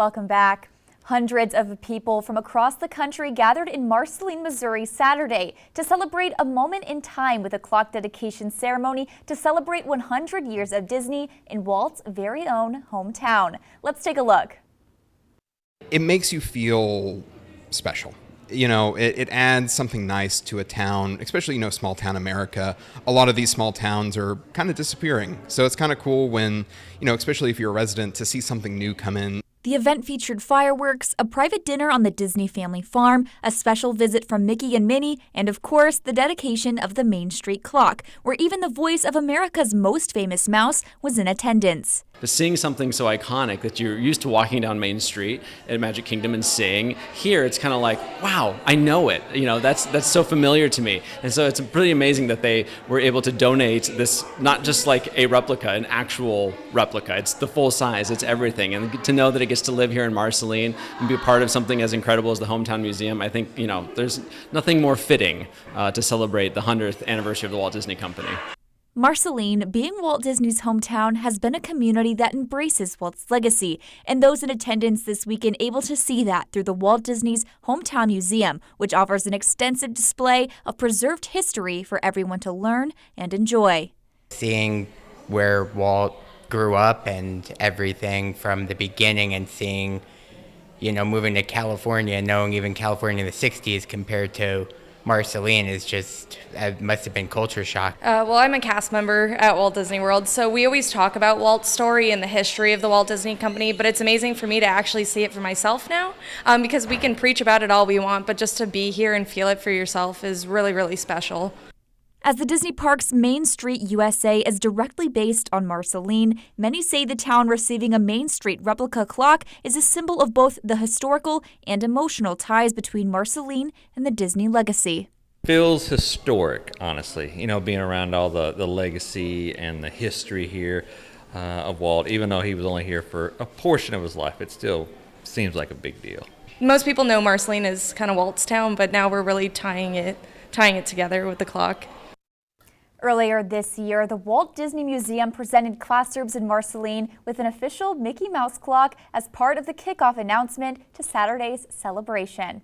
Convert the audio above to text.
Welcome back. Hundreds of people from across the country gathered in Marceline, Missouri Saturday to celebrate a moment in time with a clock dedication ceremony to celebrate 100 years of Disney in Walt's very own hometown. Let's take a look. It makes you feel special. You know, it adds something nice to a town, especially, small town America. A lot of these small towns are kind of disappearing. So it's kind of cool when, especially if you're a resident, to see something new come in. The event featured fireworks, a private dinner on the Disney family farm, a special visit from Mickey and Minnie, and of course, the dedication of the Main Street clock, where even the voice of America's most famous mouse was in attendance. But seeing something so iconic that you're used to walking down Main Street at Magic Kingdom and seeing, here it's kind of like, wow, I know it. That's so familiar to me. And so it's pretty amazing that they were able to donate this, not just like a replica, an actual replica. It's the full size, it's everything. And to know that it gets to live here in Marceline and be a part of something as incredible as the Hometown Museum, I think, there's nothing more fitting to celebrate the 100th anniversary of the Walt Disney Company. Marceline, being Walt Disney's hometown, has been a community that embraces Walt's legacy, and those in attendance this weekend able to see that through the Walt Disney's Hometown Museum, which offers an extensive display of preserved history for everyone to learn and enjoy. Seeing where Walt grew up and everything from the beginning, and seeing, moving to California and knowing even California in the 60s compared to Marceline is just, it must have been culture shock. Well, I'm a cast member at Walt Disney World, so we always talk about Walt's story and the history of the Walt Disney Company, but it's amazing for me to actually see it for myself now, because we can preach about it all we want, but just to be here and feel it for yourself is really, really special. As the Disney Parks Main Street USA is directly based on Marceline, many say the town receiving a Main Street replica clock is a symbol of both the historical and emotional ties between Marceline and the Disney legacy. Feels historic, honestly, being around all the legacy and the history here of Walt. Even though he was only here for a portion of his life, it still seems like a big deal. Most people know Marceline is kind of Walt's town, but now we're really tying it together with the clock. Earlier this year, the Walt Disney Museum presented classrooms in Marceline with an official Mickey Mouse clock as part of the kickoff announcement to Saturday's celebration.